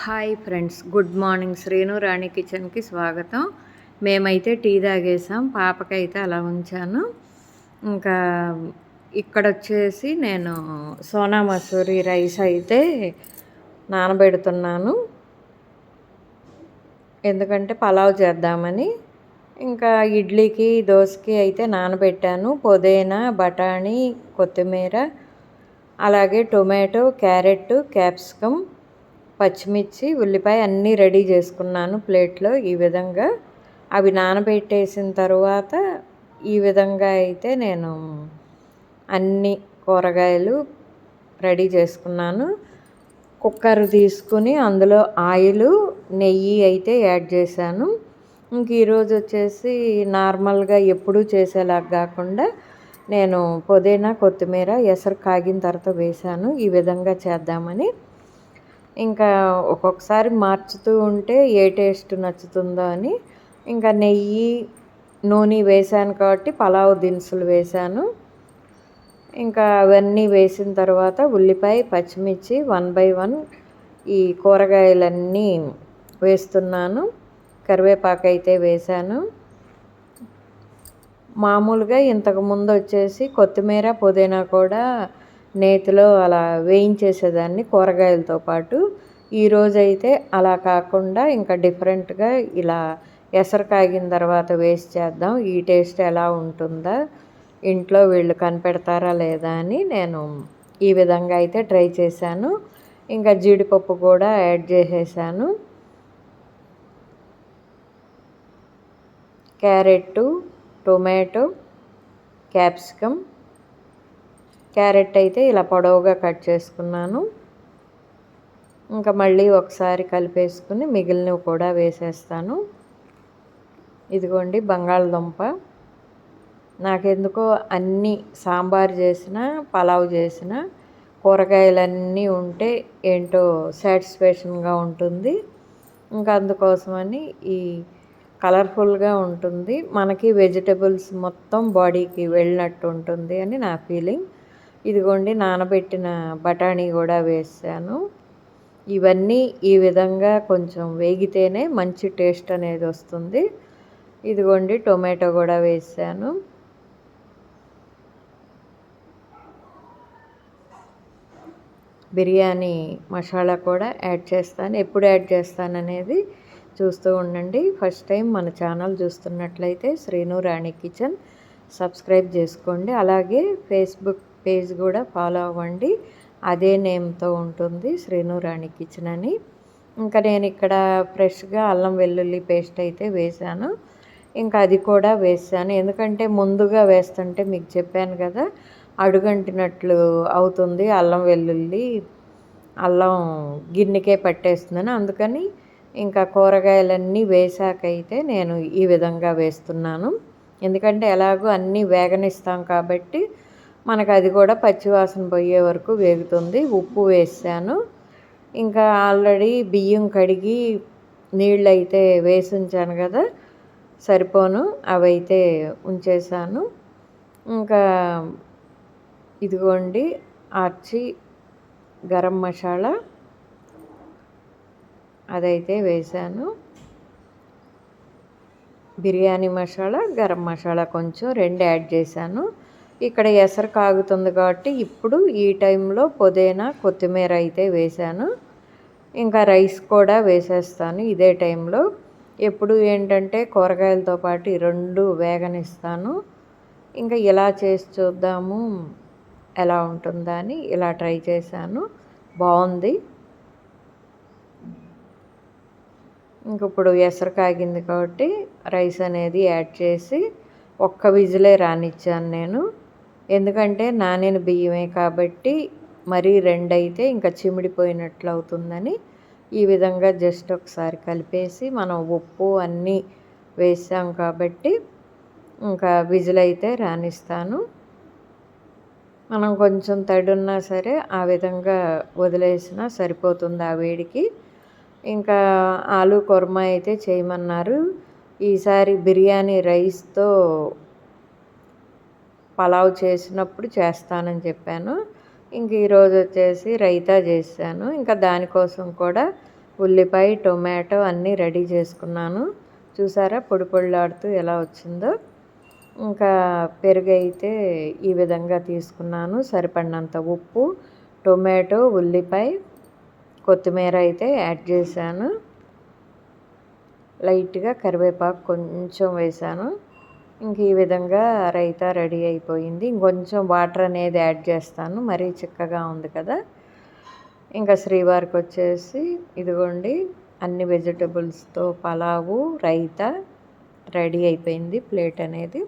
Hi friends, good morning. Srinu Rani కిచెన్కి స్వాగతం. మేమైతే టీ తాగేసాం, పాపకైతే అలా ఉంచాను. ఇంకా ఇక్కడ వచ్చేసి నేను సోనా మసూరి రైస్ అయితే నానబెడుతున్నాను, ఎందుకంటే పలావ్ చేద్దామని. ఇంకా ఇడ్లీకి దోశకి అయితే నానబెట్టాను. పుదీనా, బఠానీ, కొత్తిమీర, అలాగే టొమాటో, క్యారెట్, క్యాప్సికమ్, పచ్చిమిర్చి, ఉల్లిపాయ అన్నీ రెడీ చేసుకున్నాను ప్లేట్లో. ఈ విధంగా అవి నానబెట్టేసిన తర్వాత ఈ విధంగా అయితే నేను అన్ని కూరగాయలు రెడీ చేసుకున్నాను. కుక్కర్ తీసుకుని అందులో ఆయిల్, నెయ్యి అయితే యాడ్ చేశాను. ఇంక ఈరోజు వచ్చేసి నార్మల్గా ఎప్పుడూ చేసేలాగా కాకుండా నేను పుదీనా, కొత్తిమీర ఎసరు కాగిన తర్వాత వేశాను, ఈ విధంగా చేద్దామని. ఇంకా ఒక్కొక్కసారి మార్చుతూ ఉంటే ఏ టేస్ట్ నచ్చుతుందో అని ఇంకా నెయ్యి, నూనె వేసాను కాబట్టి పలావ్ దినుసులు వేశాను. ఇంకా అవన్నీ వేసిన తర్వాత ఉల్లిపాయ, పచ్చిమిర్చి 1 బై 1 ఈ కూరగాయలన్నీ వేస్తున్నాను. కరివేపాకు అయితే వేశాను. మామూలుగా ఇంతకుముందు వచ్చేసి కొత్తిమీర, పుదీనా కూడా నేతిలో అలా వేయించేసేదాన్ని కూరగాయలతో పాటు. ఈరోజైతే అలా కాకుండా ఇంకా డిఫరెంట్గా ఇలా ఎసరు కాగిన తర్వాత వేసి చేద్దాం, ఈ టేస్ట్ ఎలా ఉంటుందా, ఇంట్లో వీళ్ళు కనిపెడతారా లేదా అని నేను ఈ విధంగా అయితే ట్రై చేశాను. ఇంకా జీడిపప్పు కూడా యాడ్ చేసేసాను. క్యారెట్, టొమాటో, క్యాప్సికమ్, క్యారెట్ అయితే ఇలా పొడవుగా కట్ చేసుకున్నాను. ఇంకా మళ్ళీ ఒకసారి కలిపేసుకుని మిగిలినవి కూడా వేసేస్తాను. ఇదిగోండి బంగాళదుంప. నాకెందుకో అన్నీ సాంబార్ చేసిన, పలావ్ చేసిన కూరగాయలన్నీ ఉంటే ఏంటో సాటిస్ఫాక్షన్గా ఉంటుంది. ఇంకా అందుకోసమని ఈ కలర్ఫుల్గా ఉంటుంది, మనకి వెజిటబుల్స్ మొత్తం బాడీకి వెళ్ళినట్టు ఉంటుంది అని నా ఫీలింగ్. ఇదిగోండి నానబెట్టిన బఠానీ కూడా వేసాను. ఇవన్నీ ఈ విధంగా కొంచెం వేగితేనే మంచి టేస్ట్ అనేది వస్తుంది. ఇదిగోండి టొమాటో కూడా వేసాను. బిర్యానీ మసాలా కూడా యాడ్ చేస్తాను. ఎప్పుడు యాడ్ చేస్తాను అనేది చూస్తూ ఉండండి. ఫస్ట్ టైం మన ఛానల్ చూస్తున్నట్లయితే శ్రీను రాణి కిచెన్ సబ్స్క్రైబ్ చేసుకోండి. అలాగే ఫేస్బుక్ పేజ్ కూడా ఫాలో అవ్వండి, అదే నేమ్తో ఉంటుంది, శ్రీను రాణి కిచెన్ అని. ఇంకా నేను ఇక్కడ ఫ్రెష్గా అల్లం వెల్లుల్లి పేస్ట్ అయితే వేశాను. ఇంకా అది కూడా వేసాను, ఎందుకంటే ముందుగా వేస్తుంటే మీకు చెప్పాను కదా అడుగంటినట్లు అవుతుంది, అల్లం గిన్నెకే పట్టేస్తుందని. అందుకని ఇంకా కూరగాయలన్నీ వేసాకైతే నేను ఈ విధంగా వేస్తున్నాను, ఎందుకంటే ఎలాగో అన్నీ వేగనిస్తాం కాబట్టి మనకు అది కూడా పచ్చివాసన పోయే వరకు వేగుతుంది. ఉప్పు వేసాను. ఇంకా ఆల్రెడీ బియ్యం కడిగి నీళ్ళు అయితే వేసి ఉంచాను కదా, సరిపోను అవైతే ఉంచేసాను. ఇంకా ఇదిగోండి ఆర్చి గరం మసాలా అదైతే వేసాను. బిర్యానీ మసాలా, గరం మసాలా కొంచెం 2 యాడ్ చేశాను. ఇక్కడ ఎసరు కాగుతుంది కాబట్టి ఇప్పుడు ఈ టైంలో పుదీనా, కొత్తిమీర అయితే వేశాను. ఇంకా రైస్ కూడా వేసేస్తాను ఇదే టైంలో. ఎప్పుడు ఏంటంటే కూరగాయలతో పాటు ఈ 2 వేగనిస్తాను. ఇంకా ఇలా చేసి చూద్దాము ఎలా ఉంటుందా అని ఇలా ట్రై చేశాను, బాగుంది. ఇంక ఇప్పుడు ఎసరు కాగింది కాబట్టి రైస్ అనేది యాడ్ చేసి ఒక్క విజిలే రానిచ్చాను నేను, ఎందుకంటే నానిన బియ్యమే కాబట్టి మరీ 2 అయితే ఇంకా చిమిడిపోయినట్లు అవుతుందని ఈ విధంగా జస్ట్ ఒకసారి కలిపేసి మనం ఉప్పు అన్నీ వేసాం కాబట్టి ఇంకా విజిల్ అయితే రానిస్తాను. మనం కొంచెం తడున్నా సరే ఆ విధంగా వదిలేసినా సరిపోతుంది ఆ వేడికి. ఇంకా ఆలు కుర్మా అయితే చేయమన్నారు. ఈసారి బిర్యానీ రైస్తో పలావ్ చేసినప్పుడు చేస్తానని చెప్పాను. ఇంక ఈరోజు వచ్చేసి రైతా చేశాను. ఇంకా దానికోసం కూడా ఉల్లిపాయ, టొమాటో అన్నీ రెడీ చేసుకున్నాను. చూసారా పొడి పొడిలాడుతూ ఎలా వచ్చిందో. ఇంకా పెరుగైతే ఈ విధంగా తీసుకున్నాను. సరిపడినంత ఉప్పు, టొమాటో, ఉల్లిపాయ, కొత్తిమీర అయితే యాడ్ చేశాను. లైట్‌గా కరివేపాకు కొంచెం వేశాను. ఇంక ఈ విధంగా రైతా రెడీ అయిపోయింది. ఇంకొంచెం వాటర్ అనేది యాడ్ చేస్తాను. మరీ చిక్కగా ఉంది కదా! ఇంకా శ్రీవారికొచ్చేసి ఇదిగోండి అన్ని వెజిటబుల్స్‌తో పలావు, రైతా రెడీ అయిపోయింది ప్లేట్ అనేది.